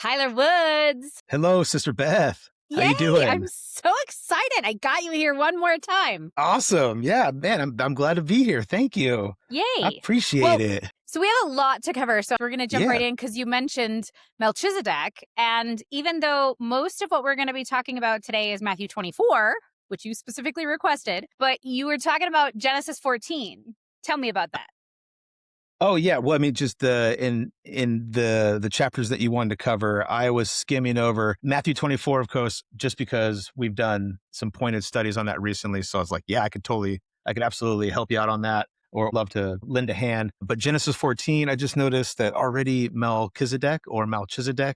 Tyler Woods. Hello, Sister Beth. How Yay! you doing? I'm so excited. I got you here one more time. Awesome. Yeah, man, I'm glad to be here. Thank you. I Yay. appreciate Well, it. so we have a lot to cover. So we're going to jump Yeah. right in because you mentioned Melchizedek. And even though most of what we're going to be talking about today is Matthew 24, which you specifically requested, but you were talking about Genesis 14. Tell me about that. Oh yeah. Well, I mean, just in the chapters that you wanted to cover, I was skimming over Matthew 24, of course, just because we've done some pointed studies on that recently. So I was like, yeah, I could absolutely help you out on that, or love to lend a hand. But Genesis 14, I just noticed that already Melchizedek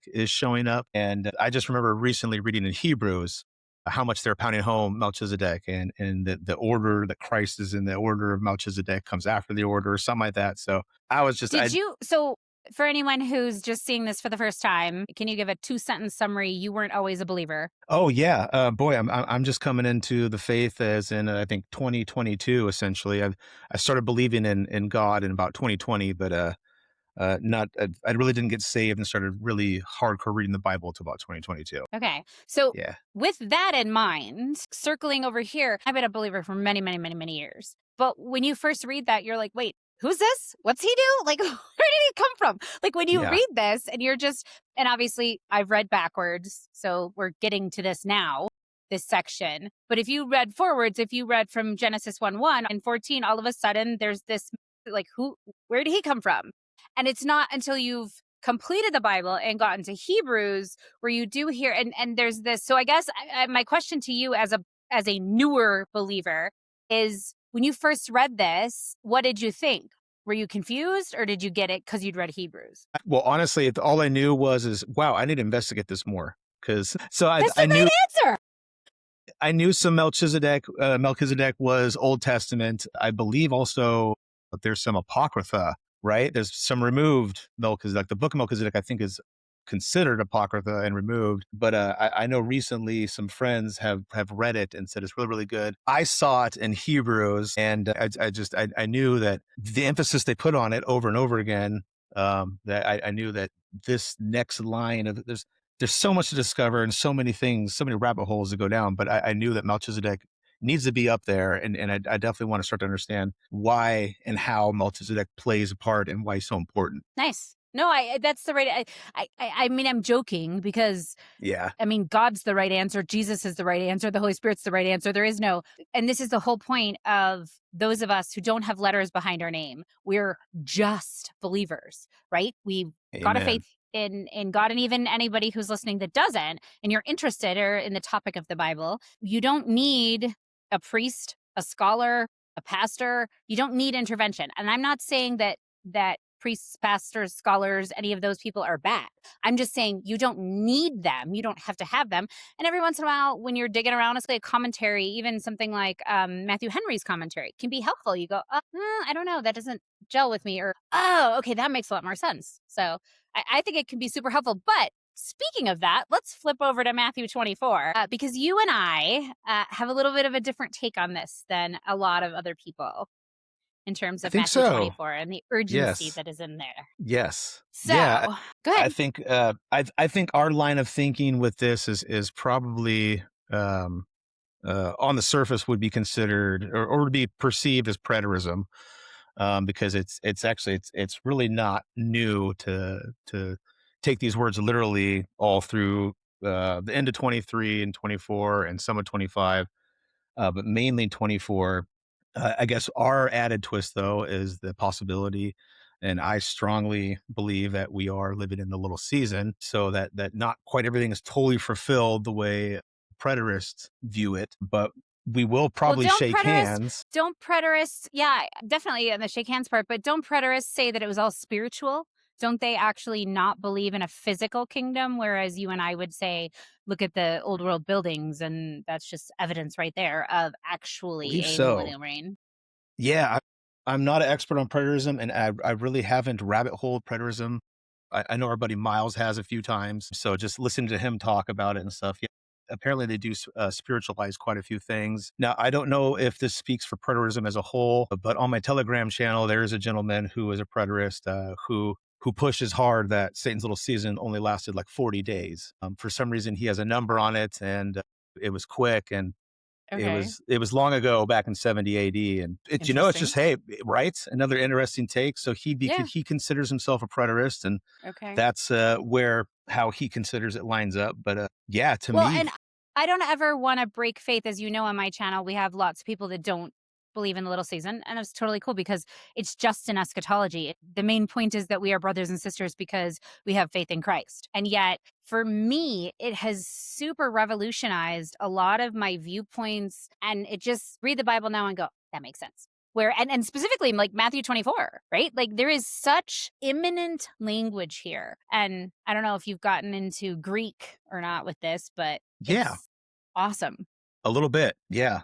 is showing up. And I just remember recently reading in Hebrews how much they're pounding home Melchizedek, and the order that Christ is in, the order of Melchizedek comes after the order or something like that. So I was just, So for anyone who's just seeing this for the first time, can you give a 2-sentence summary? You weren't always a believer. oh yeah, boy, I'm just coming into the faith as in I think 2022 essentially. I started believing in God in about 2020, but not I really didn't get saved and started really hardcore reading the Bible until about 2022. Okay. So Yeah. with that in mind, circling over here, I've been a believer for many, many, many, many years. But when you first read that, you're like, wait, who's this? What's he do? Like, where did he come from? Like when you Yeah. read this and you're just, and obviously I've read backwards. So we're getting to this now, this section. But if you read forwards, if you read from Genesis 1:1 and 14, all of a sudden there's this like, where did he come from? And it's not until you've completed the Bible and gotten to Hebrews where you do hear, and there's this. So I guess my question to you as a newer believer is, when you first read this, what did you think? Were you confused, or did you get it because you'd read Hebrews? Well, honestly, all I knew is wow, I need to investigate this more because That's I the knew. right answer. I knew some Melchizedek. Melchizedek was Old Testament. I believe also that there's some Apocrypha, right? There's some removed Melchizedek. The book of Melchizedek, I think, is considered Apocrypha and removed. But I know recently some friends have read it and said it's really, really good. I saw it in Hebrews, and I knew that the emphasis they put on it over and over again, that I knew that this next line of there's so much to discover and so many things, so many rabbit holes to go down. But I knew that Melchizedek needs to be up there. And I definitely want to start to understand why and how Melchizedek plays a part and why he's so important. Nice. No, that's the right. I mean, I'm joking because Yeah. I mean, God's the right answer. Jesus is the right answer. The Holy Spirit's the right answer. There is no, and this is the whole point of those of us who don't have letters behind our name. We're just believers, right? We've got a Amen. faith in God, and even anybody who's listening that doesn't, and you're interested or in the topic of the Bible, you don't need a priest, a scholar, a pastor. You don't need intervention. And I'm not saying that priests, pastors, scholars, any of those people are bad. I'm just saying you don't need them. You don't have to have them. And every once in a while, when you're digging around, it's like a commentary, even something like Matthew Henry's commentary can be helpful. You go, I don't know, that doesn't gel with me. Or, oh, okay, that makes a lot more sense. So I think it can be super helpful. But speaking of that, let's flip over to Matthew 24, because you and I have a little bit of a different take on this than a lot of other people in terms I of think Matthew so. 24 and the urgency Yes. that is in there. Yes. So, Yeah. go I ahead. think I think our line of thinking with this is probably on the surface would be considered or would be perceived as preterism, because it's really not new to take these words literally all through the end of 23 and 24 and some of 25, but mainly 24. I guess our added twist, though, is the possibility, and I strongly believe that we are living in the little season, so that not quite everything is totally fulfilled the way preterists view it, but we will probably shake hands. Don't preterists, yeah, definitely in the shake hands part, but don't preterists say that it was all spiritual? Don't they actually not believe in a physical kingdom? Whereas you and I would say, look at the old world buildings, and that's just evidence right there of actually Believe a so. millennial reign. Yeah, I'm not an expert on preterism, and I really haven't rabbit holed preterism. I know our buddy Miles has a few times, so just listening to him talk about it and stuff. Yeah, apparently they do spiritualize quite a few things. Now, I don't know if this speaks for preterism as a whole, but on my Telegram channel, there is a gentleman who is a preterist, who pushes hard that Satan's little season only lasted like 40 days. For some reason, he has a number on it, and it was quick, and Okay. it was long ago, back in 70 AD, and it's Interesting. just, hey, right, another interesting take. So Yeah. he considers himself a preterist, and Okay. that's where how he considers it lines up. But yeah, to Well, me, and I don't ever wanna break faith. As you know, on my channel, we have lots of people that don't believe in the little season, and it's totally cool because it's just an eschatology. The main point is that we are brothers and sisters because we have faith in Christ. And yet, for me, it has super revolutionized a lot of my viewpoints, and it just read the Bible now and go, "That makes sense." Where and specifically like Matthew 24, right? Like there is such imminent language here. And I don't know if you've gotten into Greek or not with this, but yeah, it's awesome. a little bit, yeah.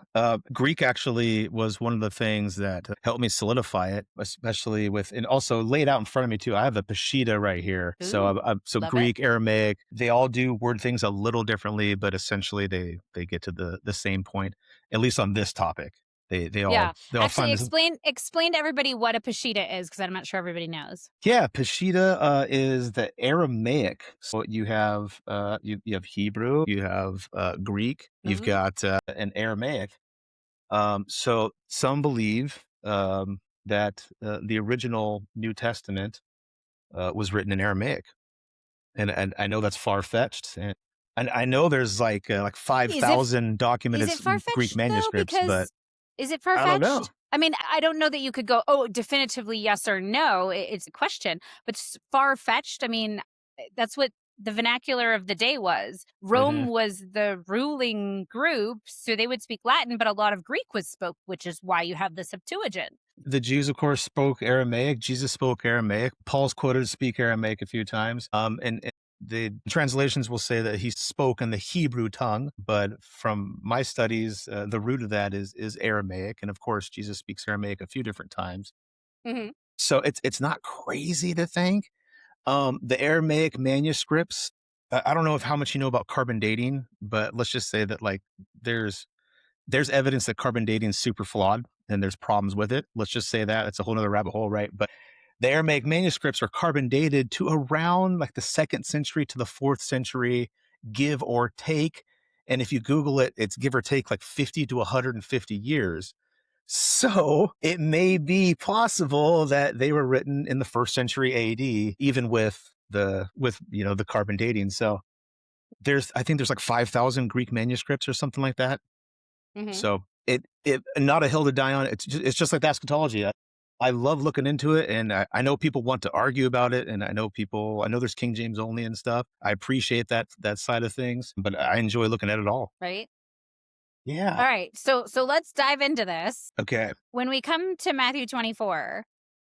Greek actually was one of the things that helped me solidify it, especially with, and also laid out in front of me too. I have a Peshitta right here. So, Ooh, so love it. Greek, Aramaic, they all do word things a little differently, but essentially they get to the same point. At least on this topic, Yeah. they all Actually, find this. explain to everybody what a Peshitta is because I'm not sure everybody knows. Yeah, Peshitta is the Aramaic. So you have you have Hebrew, you have Greek, you've Ooh. got an Aramaic. So some believe that the original New Testament was written in Aramaic, and I know that's far fetched, and I know there's like Is it 5,000 Is documented it Greek far-fetched though? manuscripts, but Because is it I don't know. far-fetched? I mean, I don't know that you could go, "Oh, definitively yes or no." It's a question, but far-fetched, I mean, that's what the vernacular of the day was. Hmm. Rome was the ruling group, so they would speak Latin, but a lot of Greek was spoke, which is why you have the Septuagint. The Jews, of course, spoke Aramaic. Jesus spoke Aramaic. Paul's quoted to speak Aramaic a few times. And the translations will say that he spoke in the Hebrew tongue, but from my studies, the root of that is Aramaic, and of course, Jesus speaks Aramaic a few different times. Mhm. So it's not crazy to think. The Aramaic manuscripts. I don't know if how much you know about carbon dating, but let's just say that like there's there's evidence that carbon dating is super flawed and there's problems with it. Let's just say that. It's a whole nother rabbit hole, right? But the Aramaic manuscripts are carbon dated to around like the 2nd century to the 4th century, give or take. And if you Google it, it's give or take like 50 to 150 years. So it may be possible that they were written in the 1st century AD, even with the carbon dating. So I think there's like 5,000 Greek manuscripts or something like that. Mhm. So it not a hill to die on. It's just like the eschatology. I love looking into it, and I know people want to argue about it, and I know there's King James only and stuff. I appreciate that side of things, but I enjoy looking at it all. Right? Yeah. Alright, so let's dive into this. Okay. When we come to Matthew 24,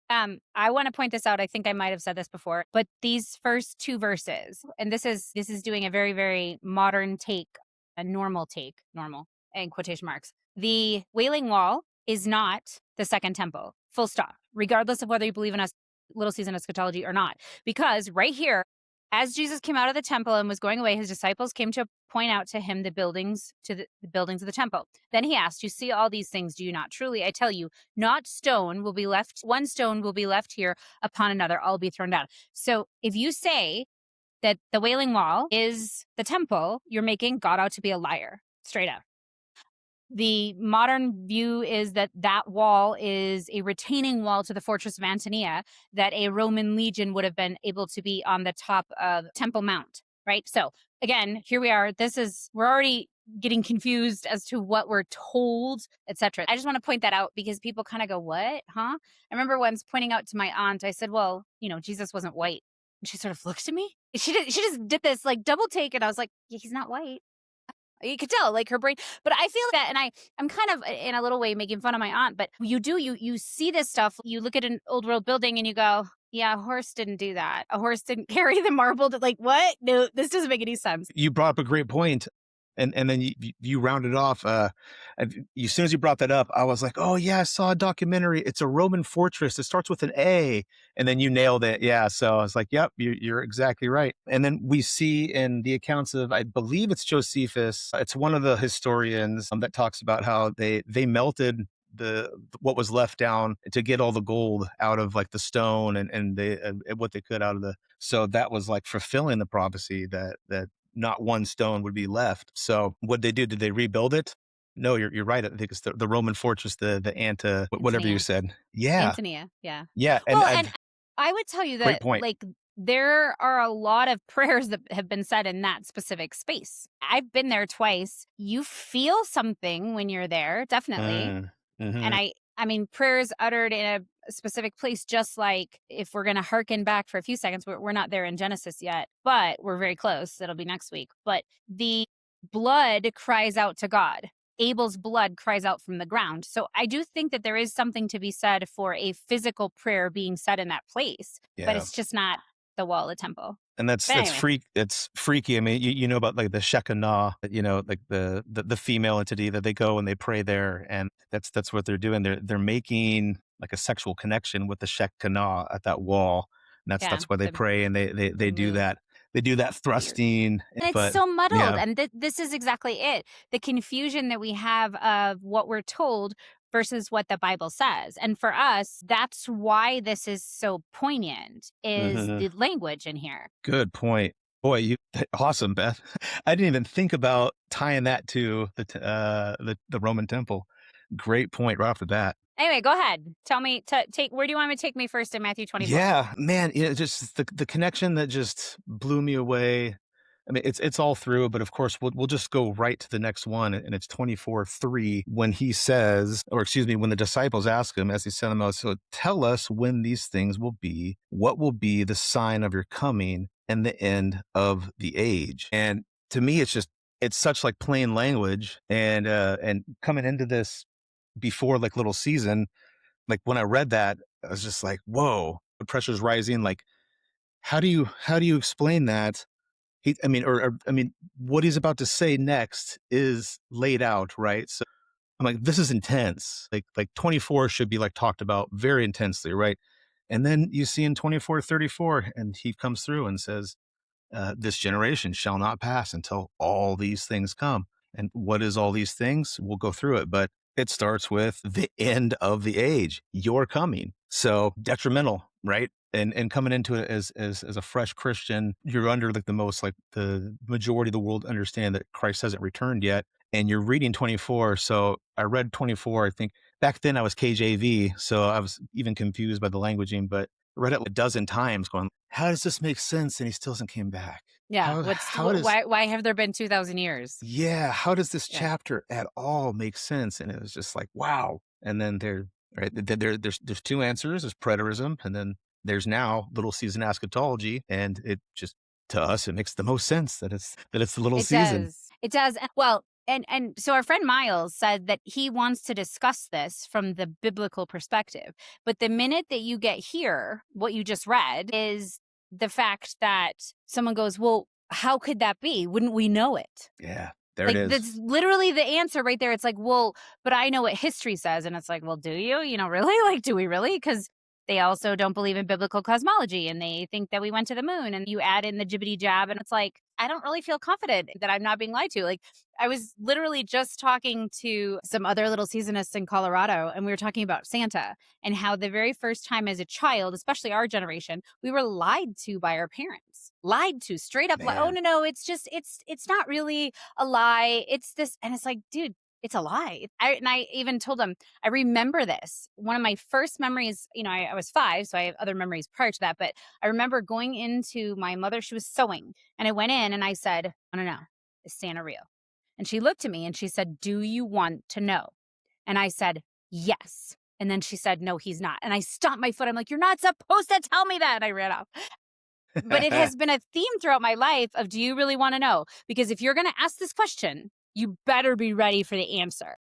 I want to point this out. I think I might have said this before, but these first two verses, and this is doing a very, very modern take, a normal take, normal in quotation marks. The Wailing Wall is not the second temple, full stop, regardless of whether you believe in us little season eschatology or not. Because right here, as Jesus came out of the temple and was going away, his disciples came to point out to him the buildings the buildings of the temple. Then he asked, "You see all these things, do you not? Truly, I tell you, not stone will be left, one stone will be left here upon another, all be thrown down." So if you say that the Wailing Wall is the temple, you're making God out to be a liar, straight up. The modern view is that that wall is a retaining wall to the fortress of Antonia, that a Roman legion would have been able to be on the top of Temple Mount, right? So again, here we are. We're already getting confused as to what we're told, etc. I just want to point that out because people kind of go, "What? Huh?" I remember once pointing out to my aunt, I said, "Well, Jesus wasn't white." And she sort of looked at me. She just did this like double take, and I was like, "Yeah, he's not white." You could tell, like, her brain, but I feel that, and I'm kind of in a little way making fun of my aunt, but you see this stuff, you look at an old world building and you go, "Yeah, a horse didn't do that. A horse didn't carry the marble to," like, what? No, this doesn't make any sense. You brought up a great point, and then you rounded off. As soon as you brought that up, I was like, oh yeah, I saw a documentary. It's a Roman fortress. It starts with an A, and then you nailed it. Yeah, so I was like, yep, you're exactly right. And then we see in the accounts of, I believe it's Josephus. It's one of the historians that talks about how they melted the what was left down to get all the gold out of like the stone and they what they could out of the. So that was like fulfilling the prophecy that not one stone would be left. So what they do? Did they rebuild it? No, you're right. I think it's the Roman fortress, the Anta, whatever you Antonia. said. Yeah, Antonia, yeah. yeah, and Well, and I would tell you great that, point. like, there are a lot of prayers that have been said in that specific space. I've been there twice. You feel something when you're there, definitely. Mm, And mhm. I mean, prayers uttered in a specific place, just like if we're going to hearken back for a few seconds, we're not there in Genesis yet, but we're very close. It'll be next week. But the blood cries out to God. Abel's blood cries out from the ground. So I do think that there is something to be said for a physical prayer being said in that place, but Yeah. it's just not the wall of the temple. And But anyway, it's freaky. I mean, you know about like the Shekinah, like the female entity that they go and they pray there, and that's what they're doing. They're making like a sexual connection with the Shekinah at that wall, and yeah, that's why they pray and they the do move. that. They do that thrusting, And it's but so muddled, yeah, and this is exactly it. The confusion that we have of what we're told versus what the Bible says. And for us, that's why this is so poignant, is mhm. the language in here. Good point. Boy, you awesome, Beth. I didn't even think about tying that to the Roman temple. Great point right off the bat. Anyway, go ahead. Tell me to take where do you want me to take me first in Matthew 24? Yeah, man, just the connection that just blew me away. I mean, it's all through, but of course, we'll just go right to the next one, and it's 24:3 when he says, or excuse me, when the disciples ask him as he sent them out, so tell us when these things will be, what will be the sign of your coming and the end of the age. And to me, it's such like plain language, and coming into this before like little season, like when I read that, I was just like, whoa, the pressure's rising. Like, how do you explain that? I mean, or I mean, what he's about to say next is laid out, right? So I'm like, this is intense. Like 24 should be like talked about very intensely, right? And then you see in 24:34, and he comes through and says, this generation shall not pass until all these things come. And what is all these things? We'll go through it, but it starts with the end of the age, your coming. So detrimental, right? And coming into it as a fresh Christian, you're under like the most like the majority of the world understand that Christ hasn't returned yet. And you're reading 24. So I read 24, I think back then I was KJV. So I was even confused by the languaging, but read it a dozen times going, how does this make sense? And he still hasn't came back. Yeah, How does why have there been 2000 years? yeah, how does this Yeah. chapter at all make sense? And it was just like, wow. And then there's two answers, there's preterism, and then there's now little season eschatology. And it just to us it makes the most sense that it's the little It season. does. It does. Well, and so our friend Miles said that he wants to discuss this from the biblical perspective. But the minute that you get here, what you just read is the fact that someone goes, "Well, how could that be? Wouldn't we know it?" Yeah, there it Like, is. that's literally the answer right there. It's like, "Well, but I know what history says." And it's like, "Well, do you? You know, really? Like, do we really?" Because they also don't believe in biblical cosmology and they think that we went to the moon, and you add in the jibbity jab, and it's like, I don't really feel confident that I'm not being lied to. Like, I was literally just talking to some other little seasonists in Colorado, and we were talking about Santa and how the very first time as a child, especially our generation, we were lied to by our parents. Lied to, straight up, like, "Oh, Man. no, it's just it's not really a lie. It's this." And it's like, dude, it's a lie. I even told him, I remember this. One of my first memories, I was 5, so I have other memories prior to that, but I remember going into my mother, she was sewing, and I went in and I said, "I don't know, is Santa real?" And she looked at me and she said, "Do you want to know?" And I said, "Yes." And then she said, "No, he's not." And I stomped my foot. I'm like, "You're not supposed to tell me that." And I ran off. But it has been a theme throughout my life of, do you really want to know? Because if you're going to ask this question, you better be ready for the answer.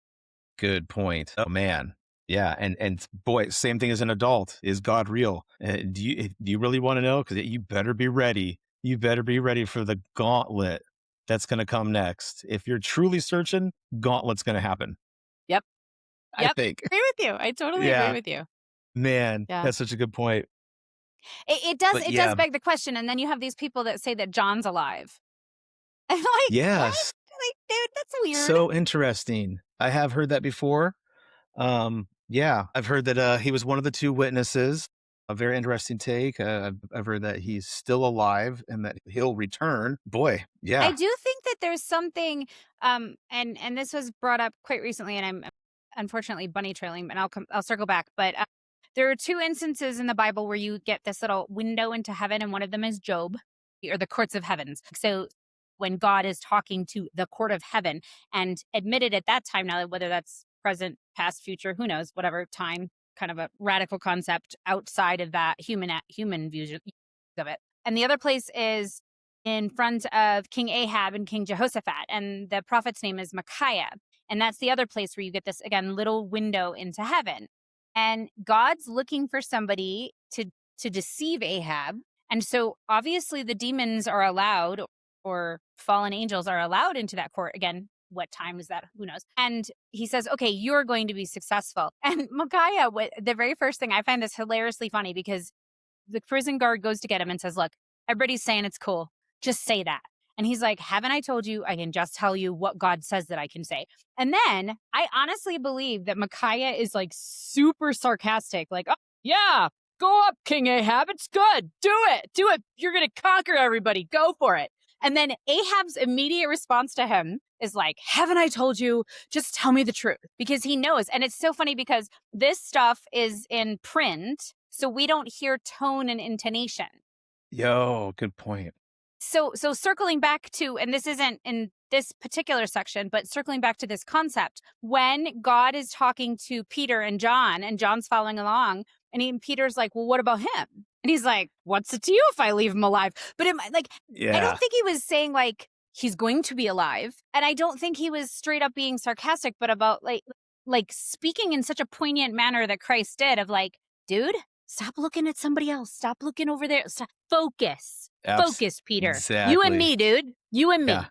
Good point. Oh man. Yeah, and boy, same thing as an adult. Is God real? Do you really want to know? Because you better be ready. You better be ready for the gauntlet that's going to come next. If you're truly searching, gauntlet's going to happen. Yep. I Yep. think. Agree with you. I totally agree Yeah, with you. man, Yeah. that's such a good point. It does But it does yeah, beg the question. And then you have these people that say that John's alive. I'm like, what? yes, Like, dude, that's weird. so interesting. I have heard that before. Yeah, I've heard that he was one of the two witnesses. A very interesting take. I've heard that he's still alive and that he'll return. Boy, I yeah. do think that there's something, and this was brought up quite recently, and I'm unfortunately bunny trailing, and I'll circle back. But there are two instances in the Bible where you get this little window into heaven, and one of them is Job, or the courts of heavens. So when God is talking to the court of heaven, and admitted at that time, now whether that's present, past, future, who knows, whatever time, kind of a radical concept outside of that human views of it. And the other place is in front of King Ahab and King Jehoshaphat. And the prophet's name is Micaiah. And that's the other place where you get this, again, little window into heaven. And God's looking for somebody to deceive Ahab. And so obviously the demons are allowed, or fallen angels are allowed into that court. Again, what time is that? Who knows? And he says, okay, you're going to be successful. And Micaiah, the very first thing, I find this hilariously funny, because the prison guard goes to get him and says, look, everybody's saying it's cool. Just say that. And he's like, haven't I told you? I can just tell you what God says that I can say. And then I honestly believe that Micaiah is like super sarcastic, like, oh, yeah, go up, King Ahab. It's good. Do it. Do it. You're going to conquer everybody. Go for it. And then Ahab's immediate response to him is like, haven't I told you? Just tell me the truth. Because he knows. And it's so funny because this stuff is in print, so we don't hear tone and intonation. Yo, good point. So circling back to, and this isn't in this particular section, but circling back to this concept, when God is talking to Peter and John's following along, and Peter's like, well, what about him? And he's like, what's it to you if I leave him alive? But I don't Yeah, think he was saying like he's going to be alive. And I don't think he was straight up being sarcastic, but about like speaking in such a poignant manner that Christ did, of like, dude, stop looking at somebody else. Stop looking over there. Stop. Focus. Focus, Peter. You and exactly. me, dude. You and Yeah. me.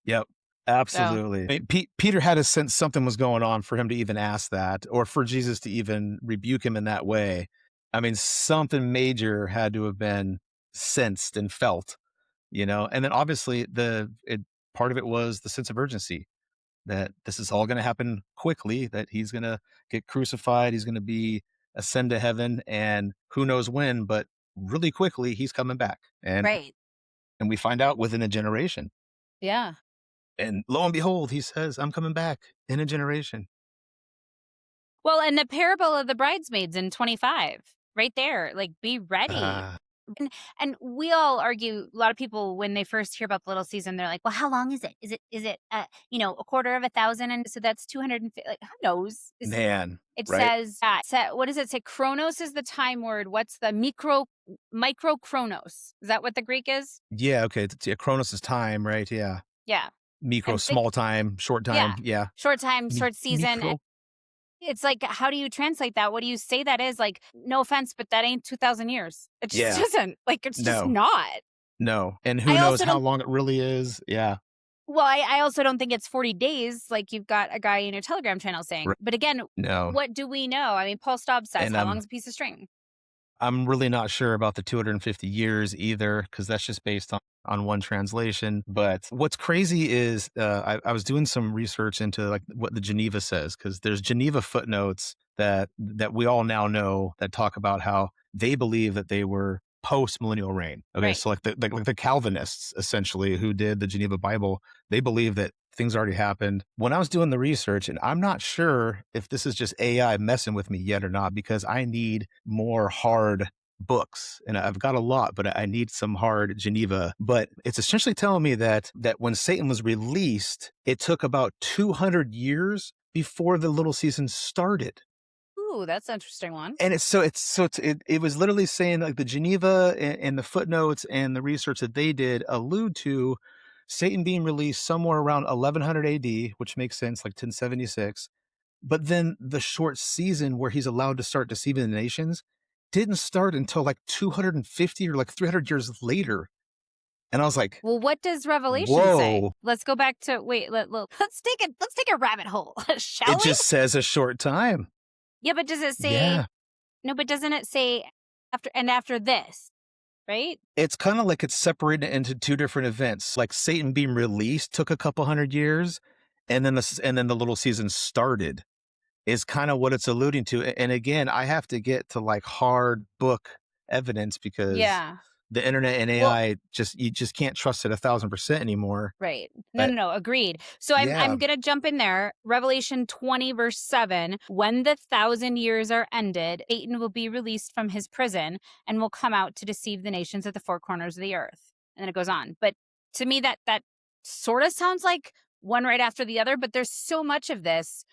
Yep. So, Absolutely. I mean, Peter had to sense something was going on for him to even ask that, or for Jesus to even rebuke him in that way. I mean, something major had to have been sensed and felt, And then obviously part of it was the sense of urgency that this is all going to happen quickly, that he's going to get crucified, he's going to be ascend to heaven, and who knows when, but really quickly he's coming back. right. And we find out within a generation. Yeah. And lo and behold, he says, I'm coming back in a generation. Well, and the parable of the bridesmaids in 25, right there, like, be ready. Uh, And we all argue, a lot of people, when they first hear about the little season, they're like, well, how long is it? Is it a quarter of 1,000? And so that's 250, like, who knows? Man, It right? says, what does it say? Chronos is the time word. What's the micro chronos? Is that what the Greek is? Yeah, okay. Yeah, Chronos is time, right? Yeah. Yeah. Micro, And think, small time, short yeah, time. Yeah. short time, short season. Micro. It's like, how do you translate that? What do you say that is? Like, no offense, but that ain't 2,000 years. It just Yeah. isn't. Like, it's just No, not. no. And who I knows also how don't, long it really is. Yeah. well, I also don't think it's 40 days, like you've got a guy in your Telegram channel saying. Right. But again, No. what do we know? I mean, Paul Staub says, And how long is a piece of string? I'm really not sure about the 250 years either, because that's just based on one translation. But what's crazy is I was doing some research into like what the Geneva says, because there's Geneva footnotes that we all now know that talk about how they believe that they were post millennial reign. Okay, Right. so like the Calvinists essentially who did the Geneva Bible, they believe that things already happened. When I was doing the research, and I'm not sure if this is just AI messing with me yet or not, because I need more hard books, and I've got a lot, but I need some hard Geneva. But it's essentially telling me that when Satan was released, it took about 200 years before the little season started. Ooh, that's an interesting one. And it was literally saying like the Geneva and the footnotes and the research that they did allude to Satan being released somewhere around 1100 AD, which makes sense, like 1076. But then the short season where he's allowed to start deceiving the nations didn't start until like 250 or like 300 years later. And I was like, Well, what does Revelation say? whoa, Let's go back to, let's take a rabbit hole, shall it we? just says a short time. Yeah, but does it say, Yeah. no, but doesn't it say after this, right? It's kind of like it's separated into two different events. Like Satan being released took a couple hundred years, and then the little season started. is kind of what it's alluding to. And again, I have to get to like hard book evidence because Yeah. the internet and Well, AI you just can't trust it 1,000% anymore. right. No, But no, no. Agreed. So yeah. I'm gonna jump in there. Revelation 20, verse 7. When the 1,000 years are ended, Satan will be released from his prison and will come out to deceive the nations at the four corners of the earth. And then it goes on. But to me, that sort of sounds like one right after the other, but there's so much of this.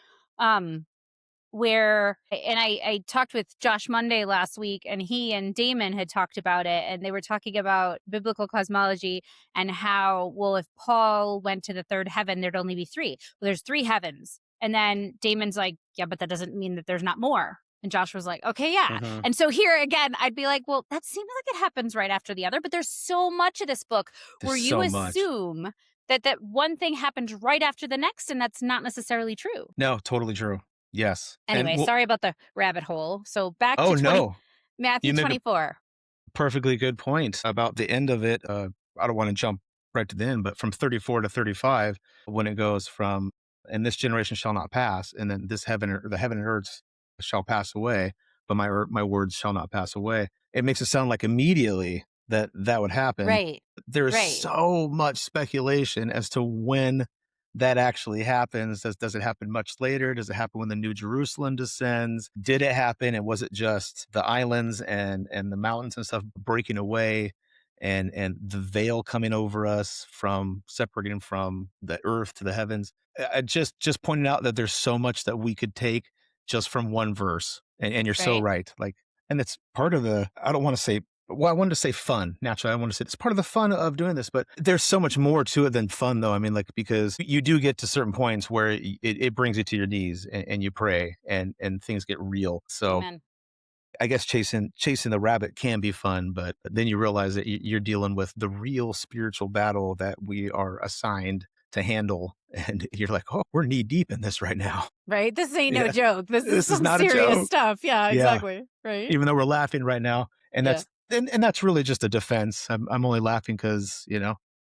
Where and I talked with Josh Monday last week, and he and Damon had talked about it, and they were talking about biblical cosmology and how, well, if Paul went to the third heaven, there'd only be three. Well, there's three heavens. And then Damon's like, yeah, but that doesn't mean that there's not more. And Josh was like, okay, yeah. Mhm. And so here again, I'd be like, well, that seems like it happens right after the other, but there's so much of this book There's where you so much. assume that one thing happens right after the next, and that's not necessarily true. No, totally true. Yes. And Anyway, well, sorry about the rabbit hole. So back oh to no, Matthew you make a 24. perfectly good point about the end of it. I don't want to jump right to the end, but from 34 to 35, when it goes from, and this generation shall not pass, and then this the heaven and earth shall pass away, but my words shall not pass away. It makes it sound like immediately that would happen. Right. There's Right. so much speculation as to when that actually happens. Does it happen much later? Does it happen when the New Jerusalem descends? Did it happen? And was it just the islands and the mountains and stuff breaking away and the veil coming over us from separating from the earth to the heavens? I just pointed out that there's so much that we could take just from one verse. And you're so Right. right. Like, and it's part of the, I don't want to say, well, I wanted to say fun. Naturally, I want to say it's part of the fun of doing this, but there's so much more to it than fun, though. I mean, like, because you do get to certain points where it brings you to your knees and you pray and things get real. So Amen. I guess chasing the rabbit can be fun, but then you realize that you're dealing with the real spiritual battle that we are assigned to handle. And you're like, oh, we're knee deep in this right now. Right. This ain't no Yeah, joke. This is this is some not a serious joke. stuff. Yeah, Yeah, exactly. Right. even though we're laughing right now, and Yeah. that's really just a defense. I'm only laughing because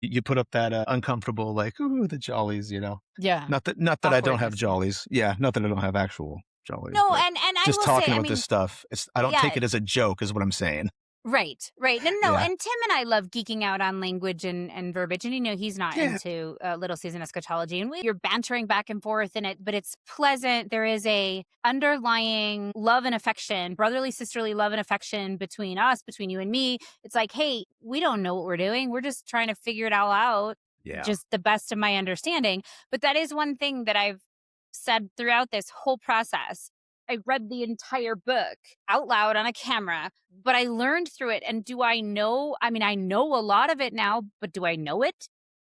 you put up that uncomfortable like ooh the jollies. Yeah. Not that I don't have Awkwardness. Yeah. jollies. Yeah, not that I don't have actual jollies, No, but and I just will say, talking I about this mean, stuff. I don't take yeah, it as a joke, is what I'm saying. right, right. No, no, no. Yeah, And Tim and I love geeking out on language and verbiage. And, he's not yeah, into Little Season eschatology. And you're bantering back and forth in it, but it's pleasant. There is a underlying love and affection, brotherly, sisterly love and affection between us, between you and me. It's like, hey, we don't know what we're doing. We're just trying to figure it all out, yeah. just the best of my understanding. But that is one thing that I've said throughout this whole process. I read the entire book out loud on a camera, but I learned through it. And do I know? I mean, I know a lot of it now, but do I know it?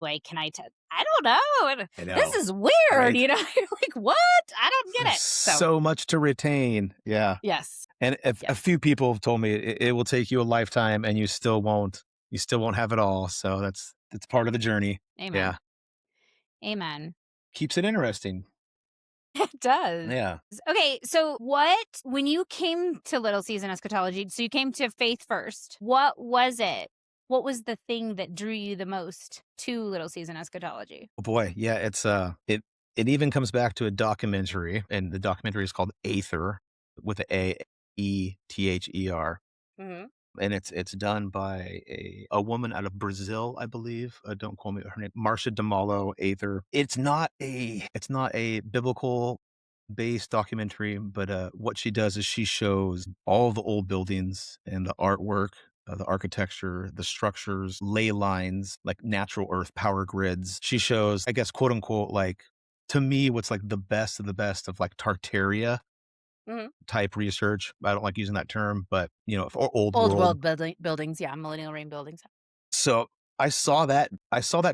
Like, can I tell? I don't know. I This know, is weird. right? You're like, what? I don't get There's it. So, so much to retain. Yeah, yes. and if a Yes. few people have told me it will take you a lifetime, and you still won't. You still won't have it all. So that's part of the journey. Amen. Yeah, Amen. keeps it interesting. It does. Yeah. Okay, so when you came to Little Season Eschatology, so you came to faith first, what was it? What was the thing that drew you the most to Little Season Eschatology? Oh boy, yeah, it even comes back to a documentary, and the documentary is called Aether with Aether, Hmm. and it's done by a woman out of Brazil, I believe. Don't call me her name, Marcia Damalo. Aether. It's not a biblical based documentary, but what she does is she shows all the old buildings and the artwork, the architecture, the structures, ley lines, like natural earth power grids. She shows, I guess, quote unquote, like to me, what's like the best of the best of like Tartaria Hmm. type research. I don't like using that term, but or old Old world. world buildings, yeah, millennial reign buildings. So I saw that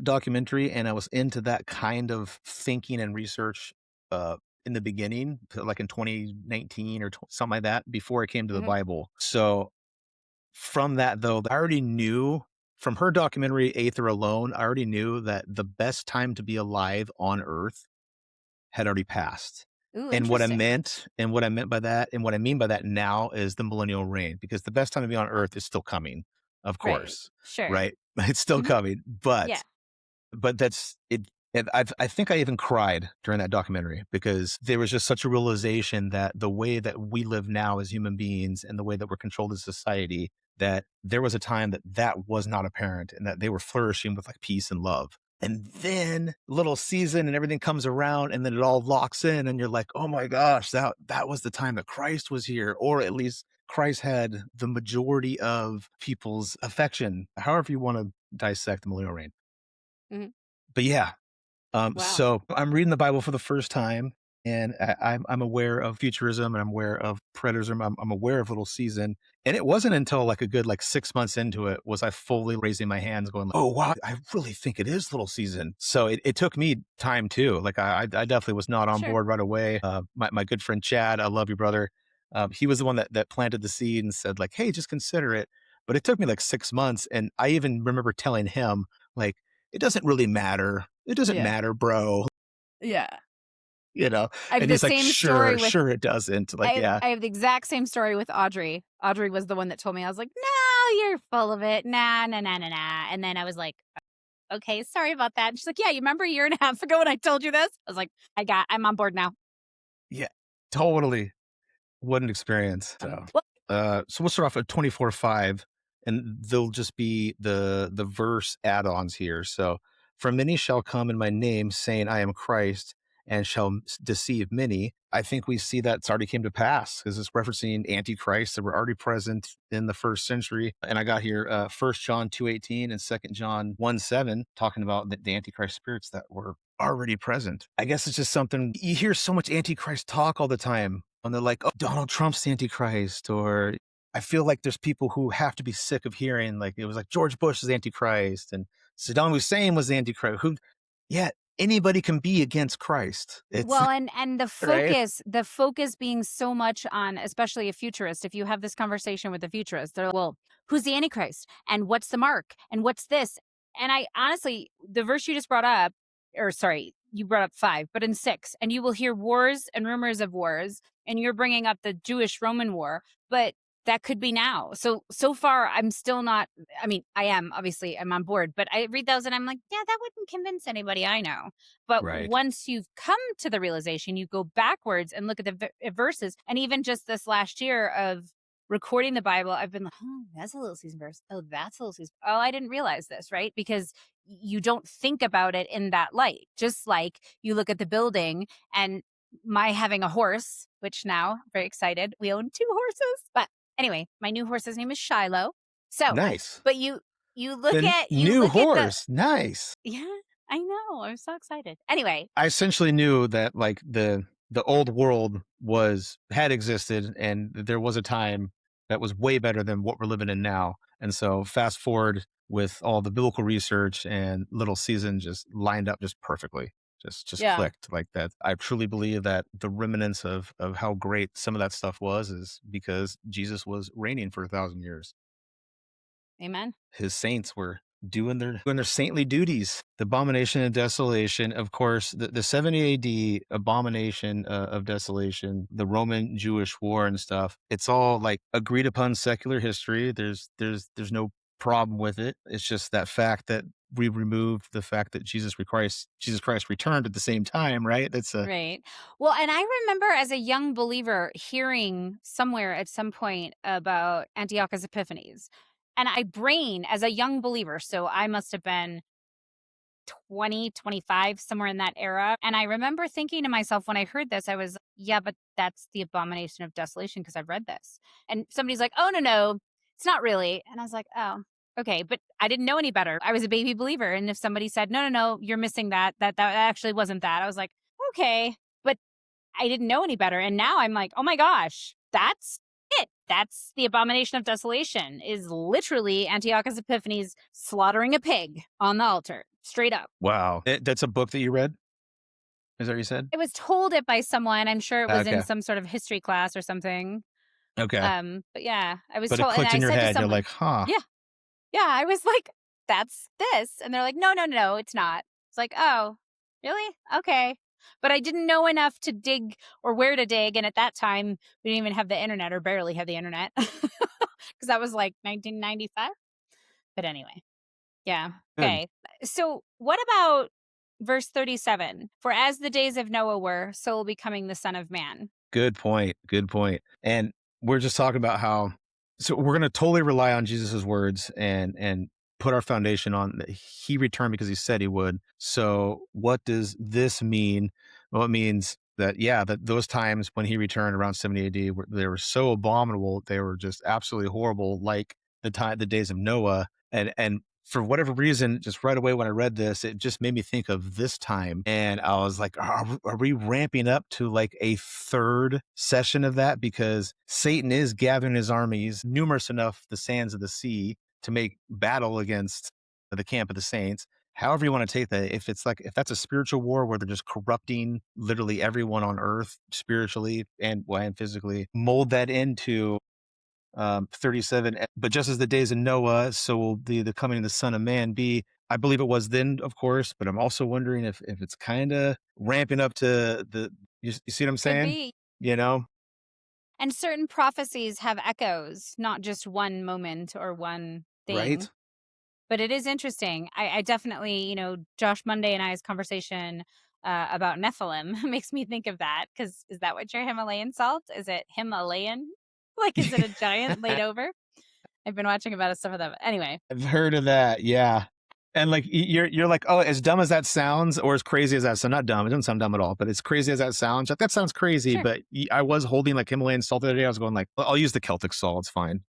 documentary, and I was into that kind of thinking and research in the beginning, like in 2019 or something like that, before I came to the Hmm. Bible. So from that, though, I already knew from her documentary Aether alone, I already knew that the best time to be alive on Earth had already passed. Ooh, And what I interesting. meant, and what I meant by that, and what I mean by that now is the millennial reign, because the best time to be on Earth is still coming, of Right. course, Sure. right? It's still Hmm. coming, Yeah. but that's it. And I think I even cried during that documentary because there was just such a realization that the way that we live now as human beings and the way that we're controlled as society, that there was a time that that was not apparent and that they were flourishing with like peace and love. And then little season and everything comes around and then it all locks in and you're like, oh my gosh, that was the time that Christ was here, or at least Christ had the majority of people's affection, however you want to dissect the millennial reign. Mhm. But yeah, Wow. so I'm reading the Bible for the first time, and I'm aware of futurism and I'm aware of preterism. I'm aware of little season, and it wasn't until like a good like 6 months into it was I fully raising my hands, going, "Oh wow, I really think it is little season." So it took me time too. Like I definitely was not on Sure. board right away. My good friend Chad, I love you, brother. He was the one that planted the seed and said like, "Hey, just consider it." But it took me like 6 months, and I even remember telling him like, "It doesn't really matter. It doesn't Yeah. matter, bro." Yeah. You know? I have And the he's like, same story "Sure, with sure it doesn't." Like, yeah. I have the exact same story with Audrey. Audrey was the one that told me. I was like, "No, you're full of it. Nah, nah, nah, nah, nah." And then I was like, "Okay, sorry about that." And she's like, "Yeah, you remember a year and a half ago when I told you this?" I was like, I'm on board now." Yeah, totally. What an experience. Well, So we'll start off at 24:5, and they'll just be the verse add-ons here. So, "For many shall come in my name, saying, I am Christ, and shall deceive many." I think we see that's already came to pass because it's referencing Antichrist that were already present in the first century. And I got here 1 John 2:18 and 2 John 1:7 talking about the Antichrist spirits that were already present. I guess it's just something you hear so much Antichrist talk all the time. And they're like, oh, Donald Trump's the Antichrist, or I feel like there's people who have to be sick of hearing like it was like George Bush is Antichrist and Saddam Hussein was the Antichrist. Who, yeah, anybody can be against Christ. It's well, and right, the focus being so much on, especially a futurist, if you have this conversation with a futurist, they're like, well, who's the Antichrist? And what's the mark? And what's this? And I honestly, the verse you just brought up, or sorry, you brought up 5, but in 6, and you will hear wars and rumors of wars, and you're bringing up the Jewish Roman war, but that could be now. So far, I'm still not. I mean, I am obviously I'm on board, but I read those and I'm like, yeah, that wouldn't convince anybody I know. But right. once you've come to the realization, you go backwards and look at the verses. And even just this last year of recording the Bible, I've been like, oh, that's a little season verse. Oh, that's a little season. Oh, I didn't realize this, right? Because you don't think about it in that light. Just like you look at the building and my having a horse, which now very excited. We own 2 horses. But anyway, my new horse's name is Shiloh. So, Nice. but The you new look at the horse. Nice. yeah, I know. I'm so excited. Anyway, I essentially knew that like the old world had existed and there was a time that was way better than what we're living in now. And so fast forward with all the biblical research and little season just lined up just perfectly. Just yeah, clicked like that. I truly believe that the remnants of how great some of that stuff was is because Jesus was reigning for 1,000 years. amen. His saints were doing their saintly duties. The abomination of desolation, of course, the 70 AD abomination of desolation, the Roman Jewish war and stuff. It's all like agreed upon secular history. There's no problem with it. It's just that fact that we removed the fact that Jesus Christ returned at the same time, right? That's a Right. Well, and I remember as a young believer hearing somewhere at some point about Antiochus Epiphanes. And I brain as a young believer, so I must have been 20, 25, somewhere in that era. And I remember thinking to myself when I heard this, I was, yeah, but that's the abomination of desolation because I've read this. And somebody's like, oh, no, no, it's not really. And I was like, oh, okay. But I didn't know any better. I was a baby believer. And if somebody said, no, no, no, you're missing that actually wasn't that, I was like, okay. But I didn't know any better. And now I'm like, oh my gosh, that's it. That's the abomination of desolation is literally Antiochus Epiphanes slaughtering a pig on the altar, straight up. wow. That's a book that you read? Is that what you said? I was told it by someone. I'm sure it was in Okay. some sort of history class or something. Okay. But yeah, I was But it told, and clicked I in your said to head. You're someone, like, huh. yeah, yeah, I was like, that's this. And they're like, no, no, no, it's not. It's like, oh, really? Okay. But I didn't know enough to dig or where to dig. And at that time, we didn't even have the internet or barely have the internet because that was like 1995. But anyway, yeah. Good. Okay. So what about Verse 37, for as the days of Noah were, so will be coming the Son of Man. Good point. Good point. And we're just talking about how, so we're going to totally rely on Jesus's words and put our foundation on that he returned because he said he would. So what does this mean? Well, it means that, yeah, that those times when he returned around 70 AD, they were so abominable. They were just absolutely horrible, like the days of Noah. And for whatever reason, just right away when I read this, it just made me think of this time. And I was like, are we ramping up to like a third session of that? Because Satan is gathering his armies, numerous enough, the sands of the sea, to make battle against the camp of the saints. However you want to take that, if that's a spiritual war where they're just corrupting literally everyone on earth spiritually and physically, mold that into 37. But just as the days of Noah, so will the coming of the Son of Man be. I believe it was then, of course, but I'm also wondering if it's kind of ramping up to you see what I'm Could saying? be. You know, And certain prophecies have echoes, not just one moment or one thing. right? But it is interesting. I definitely, Josh Monday and I's conversation about Nephilim makes me think of that. Because is that what your Himalayan salt? Is it Himalayan? Like, is it a giant laid over? I've been watching about stuff of that. Anyway, I've heard of that. Yeah. And like you're like, oh, as dumb as that sounds, or as crazy as that sounds, not dumb. It doesn't sound dumb at all, but as crazy as that sounds, like that sounds crazy. sure. But I was holding like Himalayan salt the other day. I was going like, I'll use the Celtic salt. It's fine.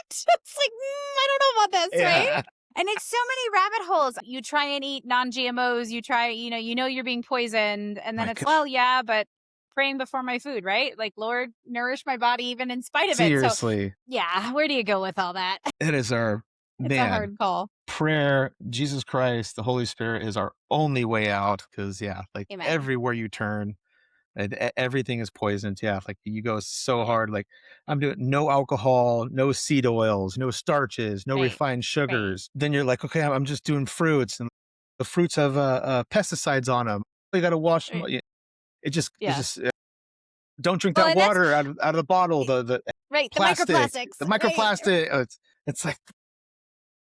It's like, I don't know about this, right? Yeah. And it's so many rabbit holes. You try and eat non-GMOs. You try, you're being poisoned. And then My it's, God. well, yeah, but praying before my food, right? Like, Lord, nourish my body even in spite of it. So, Seriously, yeah, where do you go with all that? it is our It's a man. hard call. Prayer, Jesus Christ, the Holy Spirit is our only way out. Because yeah, like Amen. everywhere you turn, everything is poisoned. Yeah, like you go so hard. Like I'm doing no alcohol, no seed oils, no starches, no Right. refined Right. sugars. Then you're like, okay, I'm just doing fruits, and the fruits have pesticides on them. You got to wash them. Right. It Yeah. just don't drink Well, that and that's water out of the bottle. The right. The plastic, microplastics. the Right. microplastic. It's like.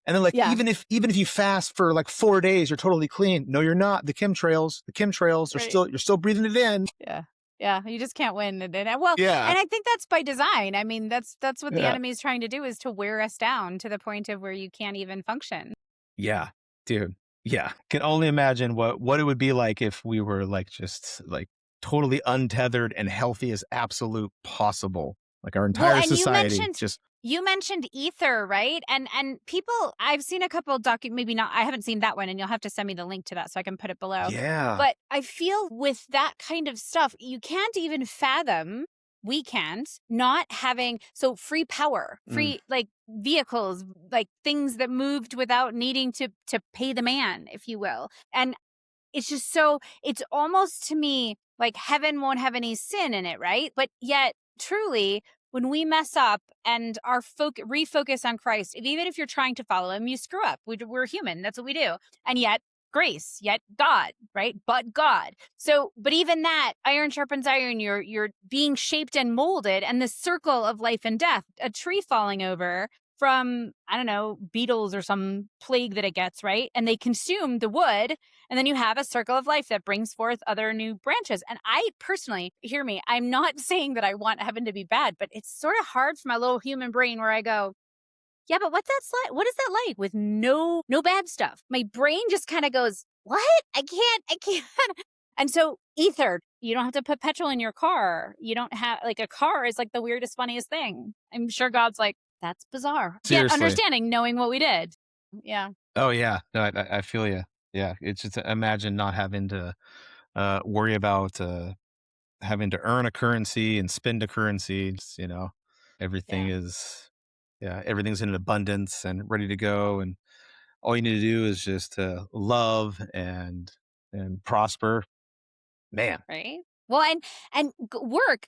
And then like Yeah. even if you fast for like 4 days, you're totally clean. No, you're not. The chemtrails are Right. you're still breathing it in. Yeah. Yeah. You just can't win. Well, Yeah. and I think that's by design. I mean, that's what the Yeah. enemy is trying to do, is to wear us down to the point of where you can't even function. Yeah. Dude. Yeah. Can only imagine what it would be like if we were like just like totally untethered and healthy as absolute possible. Like our Well, entire and society just you mentioned ether, right? And people, I've seen a couple maybe not, I haven't seen that one, and you'll have to send me the link to that so I can put it below. yeah. But I feel with that kind of stuff, you can't even fathom, we can't, not having, so free power, Mm. free like vehicles, like things that moved without needing to pay the man, if you will. And it's just so, it's almost to me like heaven won't have any sin in it, right? But yet, truly, when we mess up and our refocus on Christ, even if you're trying to follow him, you screw up. We're human. That's what we do. And yet, grace, yet God, right? But God. So, but even that, iron sharpens iron. You're being shaped and molded, and the circle of life and death. A tree falling over from, I don't know, beetles or some plague that it gets, right? And they consume the wood, and then you have a circle of life that brings forth other new branches. And I personally, hear me, I'm not saying that I want heaven to be bad, but it's sort of hard for my little human brain where I go, yeah, but what is that like with no bad stuff? My brain just kind of goes, what? I can't. And so ether, you don't have to put petrol in your car. You don't have, like, a car is like the weirdest, funniest thing. I'm sure God's like, that's bizarre. Yet Seriously. understanding, knowing what we did. Yeah. Oh yeah. No, I feel you. Yeah. It's just imagine not having to worry about having to earn a currency and spend a currency. Everything Yeah. is, yeah, everything's in abundance and ready to go. And all you need to do is just love and prosper. Man, Right. Well, work.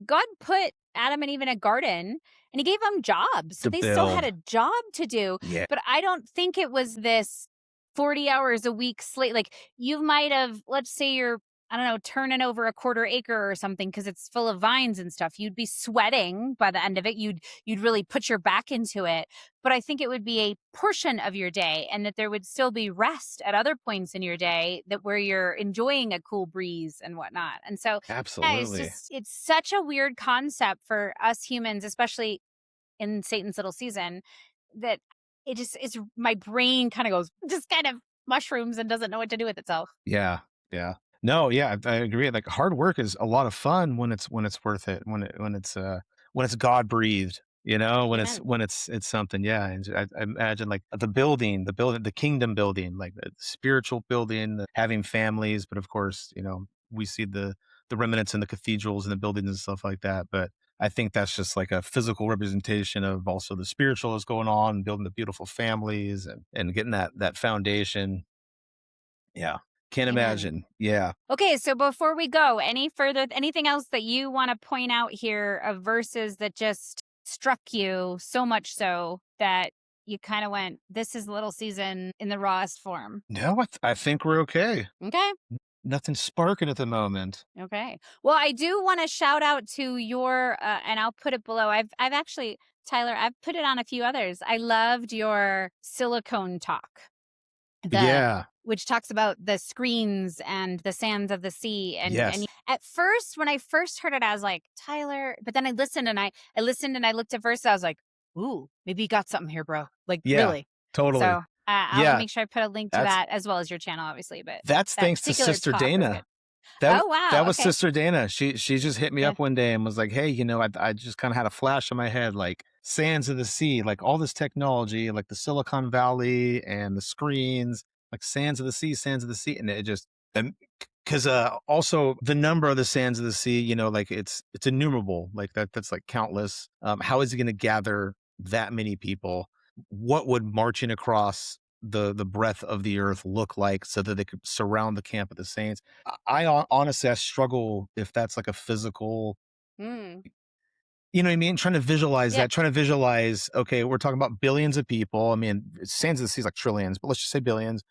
God put Adam and Eve in a garden, and he gave them jobs. So to they still had build. a job to do. Yeah. But I don't think it was this 40 hours a week slate. Like, you might have, let's say you're I don't know, turning over a quarter acre or something because it's full of vines and stuff. You'd be sweating by the end of it. You'd really put your back into it. But I think it would be a portion of your day, and that there would still be rest at other points in your day that where you're enjoying a cool breeze and whatnot. And so yeah, Absolutely. it's such a weird concept for us humans, especially in Satan's little season, that it just is my brain kind of goes just kind of mushrooms and doesn't know what to do with itself. Yeah. Yeah. No, yeah, I agree. Like hard work is a lot of fun when it's worth it, when it's God breathed, you know, Amen. when it's something. Yeah. And I imagine like the building, the kingdom building, like the spiritual building, having families. But of course, you know, we see the remnants in the cathedrals and the buildings and stuff like that. But I think that's just like a physical representation of also the spiritual is going on, building the beautiful families and getting that foundation. Yeah. Can't Amen. imagine. Yeah. Okay, so before we go, any further, anything else that you want to point out here of verses that just struck you so much so that you kind of went, this is Little Season in the rawest form? No, I think we're okay. Okay. Nothing's sparking at the moment. Okay. Well, I do want to shout out to your, and I'll put it below. I've actually, Tyler, I've put it on a few others. I loved your silicone talk. The Yeah. which talks about the screens and the sands of the sea, and Yes. at first, when I first heard it, I was like, Tyler, but then I listened and I listened and I looked at verses, I was like, ooh, maybe you got something here, bro. Like, Yeah. really. So, Totally. I'll Yeah. make sure I put a link to That's that as well as your channel, obviously, but that's that thanks to particular Sister talk was good. Dana. That Oh, that wow, was okay. Sister Dana. She just hit me Yeah. up one day and was like, "Hey, you know, I just kind of had a flash in my head, like sands of the sea, like all this technology, like the Silicon Valley and the screens, like sands of the sea," and it just and because also the number of the sands of the sea, you know, like it's innumerable, like that's like countless. How is he going to gather that many people? What would marching across the breadth of the earth look like so that they could surround the camp of the saints? Honestly, I struggle if that's like a physical, Mm. you know what I mean? Trying to visualize Yeah, that, trying to visualize, okay, we're talking about billions of people. I mean, sands of the sea is like trillions, but let's just say billions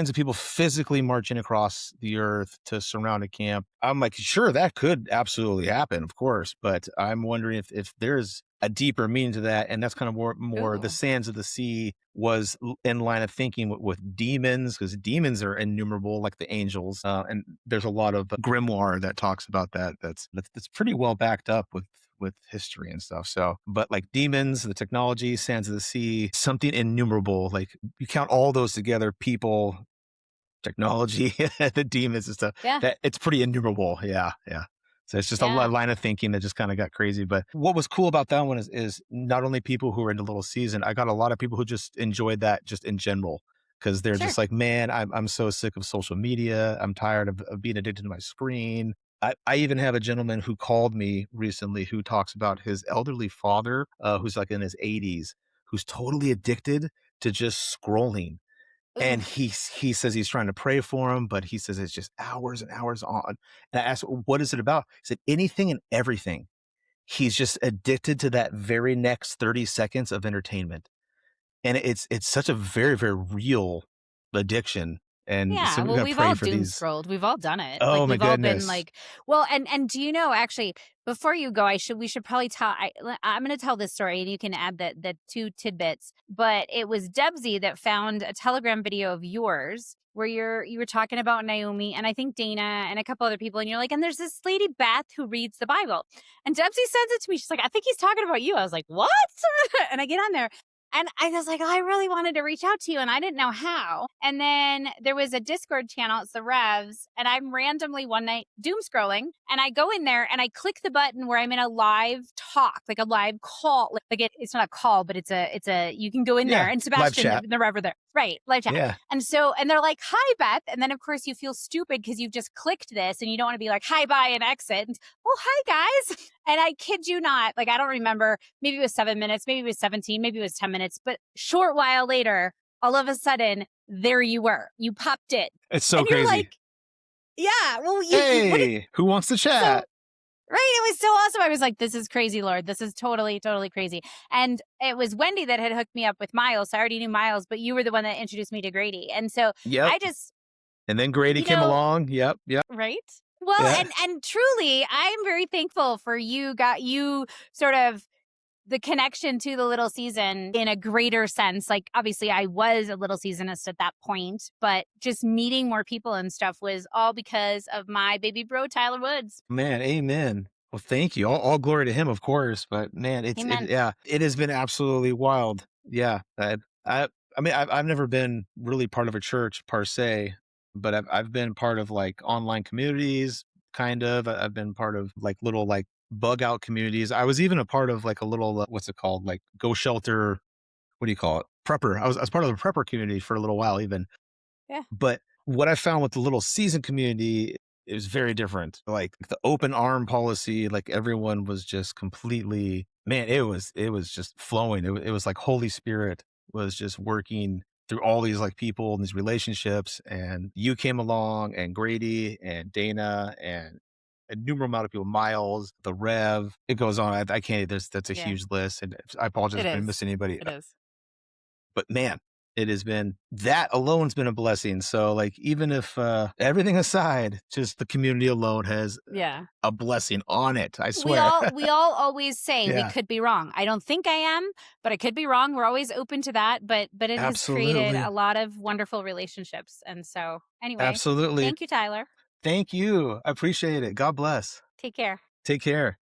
of people physically marching across the earth to surround a camp. I'm like, sure, that could absolutely happen, of course, but I'm wondering if there's a deeper meaning to that, and that's kind of more the ooh, sands of the sea was in line of thinking with demons, because demons are innumerable, like the angels, and there's a lot of grimoire that talks about that. That's pretty well backed up with history and stuff. So, but like demons, the technology, sands of the sea, something innumerable. Like you count all those together, people, technology, the demons and stuff. yeah, That it's pretty innumerable. Yeah, yeah. So it's just a yeah, line of thinking that just kind of got crazy. But what was cool about that one is not only people who were into Little Season, I got a lot of people who just enjoyed that just in general. Because they're sure. just like, man, I'm so sick of social media. I'm tired of being addicted to my screen. I even have a gentleman who called me recently who talks about his elderly father, who's like in his 80s, who's totally addicted to just scrolling. And Ooh, he says he's trying to pray for him, but he says it's just hours and hours on. And I asked, "What is it about?" He said, "Anything and everything." He's just addicted to that very next 30 seconds of entertainment. And it's such a very, very real addiction. And so yeah, we well, gotta we've pray all for doom these. scrolled. We've all done it. Like, Oh my we've all been goodness. like, well, and do you know, actually, before you go, we should probably tell, I'm going to tell this story and you can add the two tidbits. But it was Debsy that found a Telegram video of yours where you were talking about Naomi and I think Dana and a couple other people. And you're like, and there's this lady, Beth, who reads the Bible. And Debsy sends it to me. She's like, I think he's talking about you. I was like, what? And I get on there. And I was like, oh, I really wanted to reach out to you and I didn't know how. And then there was a Discord channel, it's the Revs, and I'm randomly one night doom scrolling and I go in there and I click the button where I'm in a live talk, like a live call. It's not a call, but it's a you can go in there Yeah. and Live Sebastian, chat. the Rev are there. Right, live chat. Yeah. And they're like, hi, Beth. And then of course you feel stupid because you've just clicked this and you don't want to be like, hi, bye, and exit. And, oh, hi guys. And I kid you not, like I don't remember, maybe it was 7 minutes, maybe it was 17, maybe it was 10 minutes, but short while later, all of a sudden, there you were. You popped in. It's so And you're crazy. like, yeah, well, you what did Hey, who wants to so chat? right. It was so awesome. I was like, this is crazy, Lord. This is totally, totally crazy. And it was Wendy that had hooked me up with Miles. So I already knew Miles, but you were the one that introduced me to Grady. And so Yep. I just And then Grady You came know, along. Yep. Yep. right? Well, Yeah. and truly, I'm very thankful for you sort of the connection to the Little Season in a greater sense. Like, obviously, I was a Little Seasonist at that point, but just meeting more people and stuff was all because of my baby bro, Tyler Woods. Man, amen. Well, thank you. All glory to him, of course. But man, Amen. yeah, it has been absolutely wild. Yeah, I, I mean, I've never been really part of a church per se, but I've been part of like online communities, kind of. I've been part of like little like bug out communities. I was even a part of like a little what's it called, like Go Shelter. What do you call it? Prepper. I was part of the prepper community for a little while, even. Yeah. But what I found with the Little Season community is very different. Like the open arm policy, like everyone was just completely, man, it was just flowing. It was like Holy Spirit was just working through all these like people and these relationships. And you came along, and Grady and Dana and a numerous amount of people, Miles, the Rev, it goes on. I can't, that's a Yeah. huge list. And I apologize It if I is. missed anybody. It is. But man, it has been, that alone's been a blessing. So like, even if everything aside, just the community alone has Yeah. a blessing on it, I We swear. all we all always say we Yeah, could be wrong. I don't think I am, but I could be wrong. We're always open to that, but it has created absolutely. a lot of wonderful relationships. And so, anyway, Absolutely. thank you, Tyler. Thank you. I appreciate it. God bless. Take care. Take care.